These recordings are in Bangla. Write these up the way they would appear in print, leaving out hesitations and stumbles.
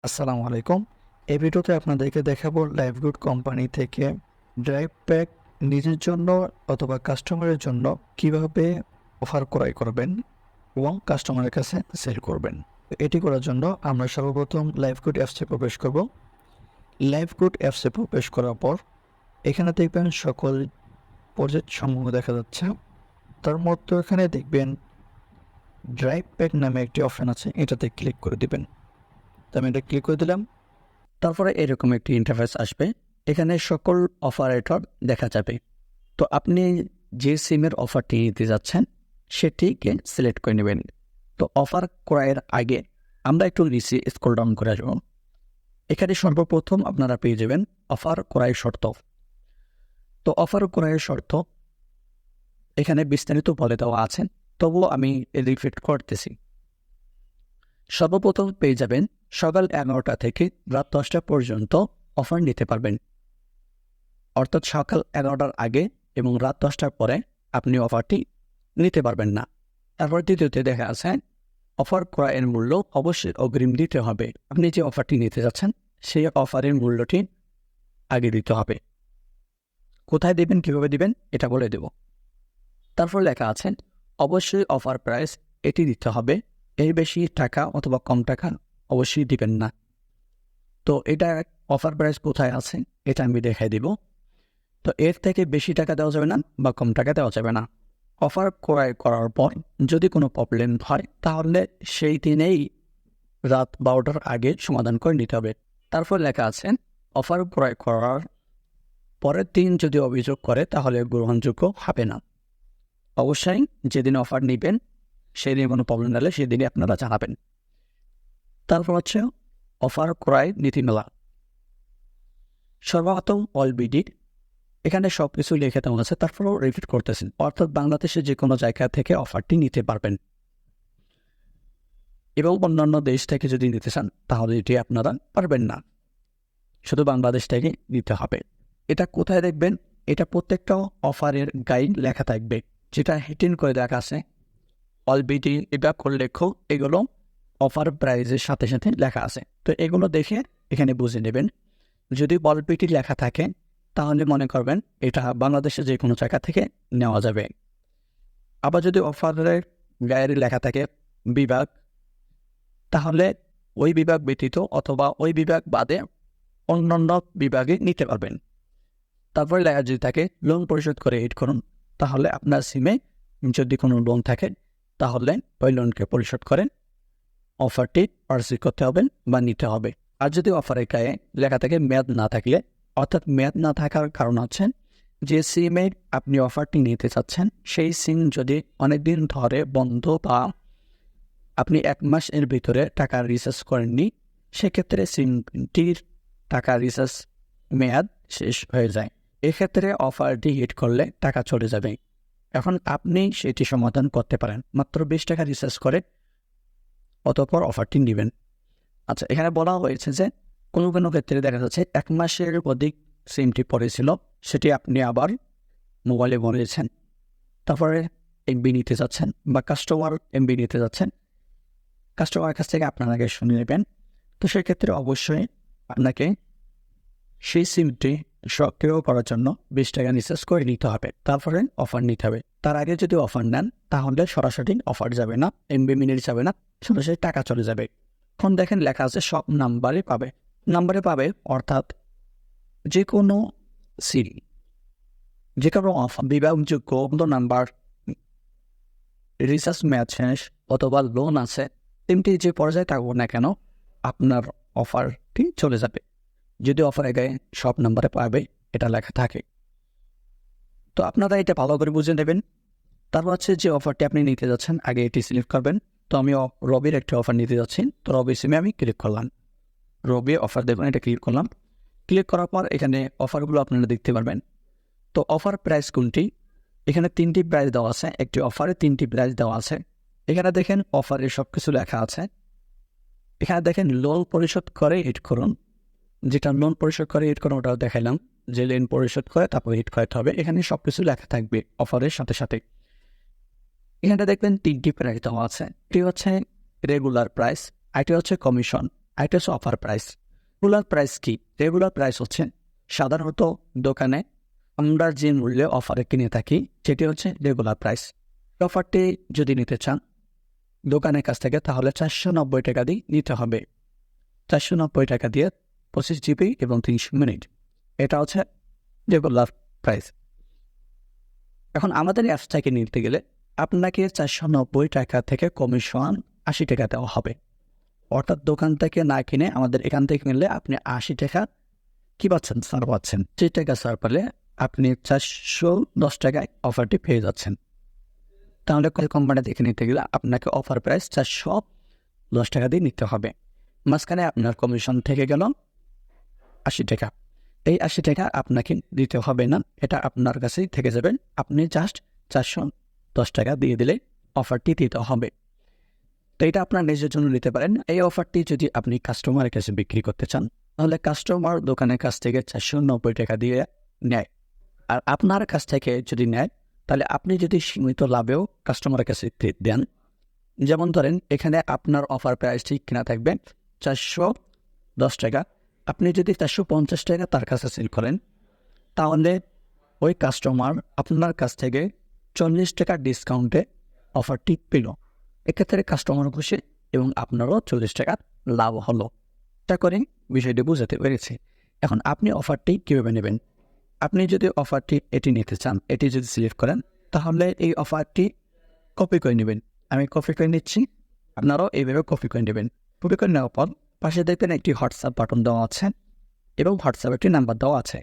আসসালামু আলাইকুম। এই ভিডিওতে আপনাদেরকে দেখাবো লাইভগুড কোম্পানি থেকে ড্রাইভ প্যাক নিজের জন্য অথবা কাস্টমারের জন্য কিভাবে অফার ক্রয় করবেন এবং কাস্টমারের কাছে সেল করবেন। এটি করার জন্য আমরা সর্বপ্রথম লাইভগুড অ্যাপসে প্রবেশ করব। লাইভগুড অ্যাপসে প্রবেশ করার পর এখানে দেখবেন সকল প্রজেক্ট সমূহ দেখা যাচ্ছে। তার মধ্যে এখানে দেখবেন ড্রাইভ প্যাক নামে একটি অপশন আছে, এটাতে ক্লিক করে দিবেন। তো আমি এটা ক্লিক করে দিলাম। তারপরে এরকম একটি ইন্টারফেস আসবে, এখানে সকল অপারেটর দেখা যাবে। তো আপনি যে সিমের অফারটি নিতে যাচ্ছেন সেটিকে সিলেক্ট করে নেবেন। তো অফার ক্রয়ের আগে আমরা একটু নিচে স্ক্রল ডাউন করে আসব। এখানে সর্বপ্রথম আপনারা পেয়ে যাবেন অফার ক্রয়ের শর্ত। তো অফার ক্রয়ের শর্ত এখানে বিস্তারিত বলে দেওয়া আছে, তবুও আমি রিপিট করতেছি। সর্বপ্রথম পেয়ে যাবেন সকাল 11টা থেকে রাত 10টা পর্যন্ত অফার নিতে পারবেন, অর্থাৎ সকাল 11টার আগে এবং রাত 10টার পরে আপনি অফারটি নিতে পারবেন না। তারপর দ্বিতীয়তে দেখা আছে অফার ক্রয়ের মূল্য অবশ্যই অগ্রিম দিতে হবে। আপনি যে অফারটি নিতে যাচ্ছেন সেই অফারের মূল্যটি আগে দিতে হবে। কোথায় দেবেন, কীভাবে দিবেন এটা বলে দেব। তারপর লেখা আছে অবশ্যই অফার প্রাইস এটি দিতে হবে, এর বেশি টাকা অথবা কম টাকা অবশ্যই দিবেন না। তো এটা অফার প্রাইস কোথায় আছে এটা আমি দেখাই দিব। তো এর থেকে বেশি টাকা দেওয়া যাবে না বা কম টাকা দেওয়া যাবে না। অফার ক্রয় করার পর যদি কোনো প্রবলেম হয় তাহলে সেই দিনেই রাত 12টার আগে সমাধান করে নিতে হবে। তারপর লেখা আছে অফার ক্রয় করার পরের দিন যদি অভিযোগ করে তাহলে গ্রহণযোগ্য হবে না। অবশ্যই যেদিন অফার নেবেন সেদিন কোনো প্রবলেম হলে সেদিনই আপনারা জানাবেন। তারপর হচ্ছে অফার ক্রয় নীতিমালা। সর্বপ্রথম অলবিডি, এখানে সব কিছু লিখে দেওয়া আছে, তারপরেও রিপিট করতেছেন, অর্থাৎ বাংলাদেশের যে কোনো জায়গা থেকে অফারটি নিতে পারবেন এবং অন্যান্য দেশ থেকে যদি নিতে চান তাহলে এটি আপনারা পারবেন না, শুধু বাংলাদেশ থেকে নিতে হবে। এটা কোথায় দেখবেন, এটা প্রত্যেকটা অফারের গাইড লেখা থাকবে, যেটা হিটিন করে দেখা আছে অলবিডি এটা লেখো, এগুলো অফার প্রাইজের সাথে সাথে লেখা আছে। তো এগুলো দেখে এখানে বুঝে নেবেন। যদি অলবিডি লেখা থাকে তাহলে মনে করবেন এটা বাংলাদেশের যে কোনো জায়গা থেকে নেওয়া যাবে। আবার যদি অফারের গায়ে লেখা থাকে বিভাগ, তাহলে ওই বিভাগ ব্যতীত অথবা ওই বিভাগ বাদে অন্যান্য বিভাগে নিতে পারবেন। তারপরে লেখা যদি থাকে লোন পরিশোধ করে এড করুন, তাহলে আপনার সিমে যদি কোনো লোন থাকে তাহলে ওই লোনকে পরিশোধ করেন অফারটি পারচেজ করতে হবে বা নিতে হবে। আর যদি অফারের গায়ে লেখা থাকে মেয়াদ না থাকলে, অর্থাৎ মেয়াদ না থাকার কারণ হচ্ছে যে সিমে আপনি অফারটি নিতে চাচ্ছেন সেই সিম যদি অনেকদিন ধরে বন্ধ বা আপনি 1 মাস এর ভিতরে টাকা রিচার্জ করেননি, সেক্ষেত্রে সিমটির টাকা রিচার্জ মেয়াদ শেষ হয়ে যায়। এক্ষেত্রে অফারটি হিট করলে টাকা চলে যাবে। এখন আপনি সেটি সমাধান করতে পারেন মাত্র 20 টাকা রিচার্জ করে, অতঃপর অফারটি নেবেন। আচ্ছা, এখানে বলা হয়েছে যে কোনো কোনো ক্ষেত্রে দেখা যাচ্ছে 1 মাসের অধিক সিমটি পড়েছিল, সেটি আপনি আবার মোবাইলে ভরেছেন, তারপরে এমবি নিতে যাচ্ছেন বা কাস্টমার এমবি নিতে যাচ্ছেন, কাস্টমারের কাছ থেকে আপনার আগে শুনে নেবেন। তো সেক্ষেত্রে অবশ্যই আপনাকে সেই সিমটি সক্রিয় করার জন্য 20 টাকা রিচার্জ করে নিতে হবে, তারপরে অফার নিতে হবে। তার আগে যদি অফার নেন তাহলে সরাসরি অফার যাবে না, এমবি মিনিট যাবে না, সরাসরি টাকা চলে যাবে। এখন দেখেন লেখা আছে সব নাম্বারে পাবে, অর্থাৎ যে কোনো সিম, যে কোনো অফার বিভাগযোগ্য নাম্বার, রিচার্জ মেয়াদ শেষ অথবা লোন আছে, সিমটি যে পর্যায়ে থাকবো না কেন আপনার অফারটি চলে যাবে যদি অফারের গায়ে সব নাম্বারে পাবে এটা লেখা থাকে। তো আপনারা এটা ভালো করে বুঝে নেবেন। তারপর হচ্ছে যে অফারটি আপনি নিতে যাচ্ছেন আগে এটি সিলেক্ট করবেন। তো আমি রবির একটি অফার নিতে যাচ্ছি, তো রবির সিমে আমি ক্লিক করলাম, রবি অফার দেখুন, এটা ক্লিক করলাম। ক্লিক করার পর এখানে অফারগুলো আপনারা দেখতে পারবেন। তো অফার প্রাইস কোনটি, এখানে 3টি প্রাইস দেওয়া আছে, একটি অফারে 3টি প্রাইস দেওয়া আছে। এখানে দেখেন অফারে সব কিছু লেখা আছে। এখানে দেখেন লোন পরিশোধ করে হিট করুন, যেটা লোন পরিশোধ করে হিট করুন ওটাও দেখাইলাম, যে লোন পরিশোধ করে তারপর হিট করতে হবে। এখানে সব কিছু লেখা থাকবে অফারের সাথে সাথে। এখানে দেখবেন 3টি প্রাইস দেওয়া আছে, এটি হচ্ছে রেগুলার প্রাইস, এটি হচ্ছে কমিশন, আরেকটা হচ্ছে অফার প্রাইস। রেগুলার প্রাইস কি? রেগুলার প্রাইস হচ্ছে সাধারণত দোকানে আমরা যে মূল্যে অফারে কিনে থাকি সেটি হচ্ছে রেগুলার প্রাইস। অফারটি যদি নিতে চান দোকানের কাছ থেকে তাহলে 490 টাকা দিয়ে নিতে হবে। 490 টাকা দিয়ে 25 জিবি এবং 300 মিনিট, এটা হচ্ছে রেগুলার প্রাইস। এখন আমাদের অ্যাপস থেকে নিতে গেলে আপনাকে 490 টাকা থেকে কমিশন 80 টাকা দেওয়া হবে। অর্থাৎ দোকান থেকে না কিনে আমাদের এখান থেকে কিনলে আপনি 80 টাকা কী পাচ্ছেন? ছাড় পাচ্ছেন। 3 টাকা ছাড় পেলে আপনি 410 টাকায় অফারটি পেয়ে যাচ্ছেন। তাহলে কোম্পানি থেকে নিতে গেলে আপনাকে অফার প্রাইস 410 টাকা দিয়ে নিতে হবে। মাঝখানে আপনার কমিশন থেকে গেল 80 টাকা। এই 80 টাকা আপনাকে দিতে হবে না, এটা আপনার কাছেই থেকে যাবেন। আপনি জাস্ট 410 টাকা দিয়ে দিলে অফারটি দিতে হবে। তো এটা আপনার নিজের জন্য নিতে পারেন। এই অফারটি যদি আপনি কাস্টমারের কাছে বিক্রি করতে চান তাহলে কাস্টমার দোকানের কাছ থেকে 490 টাকা দিয়ে নেয়। আর আপনার কাছ থেকে যদি নেয় তাহলে আপনি যদি সীমিত লাভেও কাস্টমারের কাছে দেন, যেমন ধরেন এখানে আপনার অফার প্রাইসটি কিনা থাকবে 410 টাকা, আপনি যদি 450 টাকা তার কাছে সেল করেন তাহলে ওই কাস্টমার আপনার কাছ থেকে 40 টাকা ডিসকাউন্টে অফারটি পেল। এক্ষেত্রে কাস্টমার খুশি এবং আপনারও 40 টাকা লাভ হলো। তা করে বিষয়টি বুঝাতে পেরেছি। এখন আপনি অফারটি কীভাবে নেবেন? আপনি যদি অফারটি এটি নিতে চান, এটি যদি সিলেক্ট করেন তাহলে এই অফারটি কপি করে নেবেন। আমি কপি করে নিচ্ছি, আপনারাও এইভাবে কপি করে নেবেন। কপি করে নেওয়ার পর পাশে দেখবেন একটি হোয়াটসঅ্যাপ বাটন দেওয়া আছে এবং হোয়াটসঅ্যাপ একটি নাম্বার দেওয়া আছে।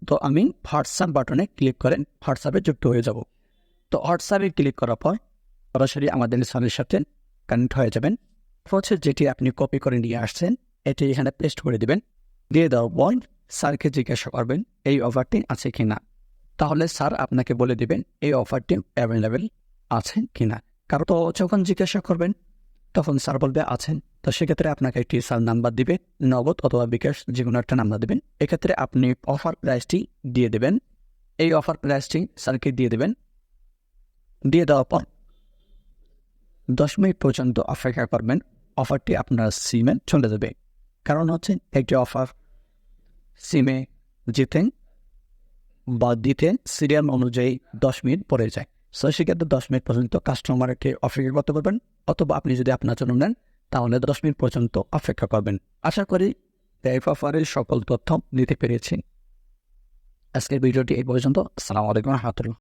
তো আমি হোয়াটসঅ্যাপ বাটনে ক্লিক করেন হোয়াটসঅ্যাপে যুক্ত হয়ে যাব। তো হোয়াটসঅ্যাপে ক্লিক করার পর সরাসরি আমাদের স্যারের সাথে কানেক্ট হয়ে যাবেন। হচ্ছে যেটি আপনি কপি করে নিয়ে আসছেন এটি এখানে পেস্ট করে দেবেন। দিয়ে দেওয়ার পর স্যারকে জিজ্ঞাসা করবেন এই অফারটি আছে কি না। তাহলে স্যার আপনাকে বলে দেবেন এই অফারটি অ্যাভেলেবেল আছে কি না। কারণ তো যখন জিজ্ঞাসা করবেন তখন স্যার বলবে আছেন। তো সেক্ষেত্রে আপনাকে একটি স্যার নাম্বার দিবে, নগদ অথবা বিকাশ যে কোনো একটা নাম্বার দেবেন। এক্ষেত্রে আপনি অফার প্রাইসটি দিয়ে দেবেন। এই অফার প্রাইসটি স্যারকে দিয়ে দেবেন। দিয়ে দেওয়ার পর 10 মিনিট পর্যন্ত অপেক্ষা করবেন, অফারটি আপনার সিমে চলে যাবে। কারণ হচ্ছে একটি অফার সিমে যেতেন বা দিতে সিরিয়াল অনুযায়ী 10 মিনিট পরে যায়। সো সেক্ষেত্রে 10 মিনিট পর্যন্ত কাস্টমারকে অপেক্ষা করতে পারবেন, অথবা আপনি যদি আপনার জন্য নেন তাহলে 10 মিনিট পর্যন্ত অপেক্ষা করবেন। আশা করি এই অফারের সকল তথ্য নিতে পেরেছি। আজকের ভিডিওটি এই পর্যন্ত। আসসালামু আলাইকুম ওয়া রাহমাতুল্লাহ।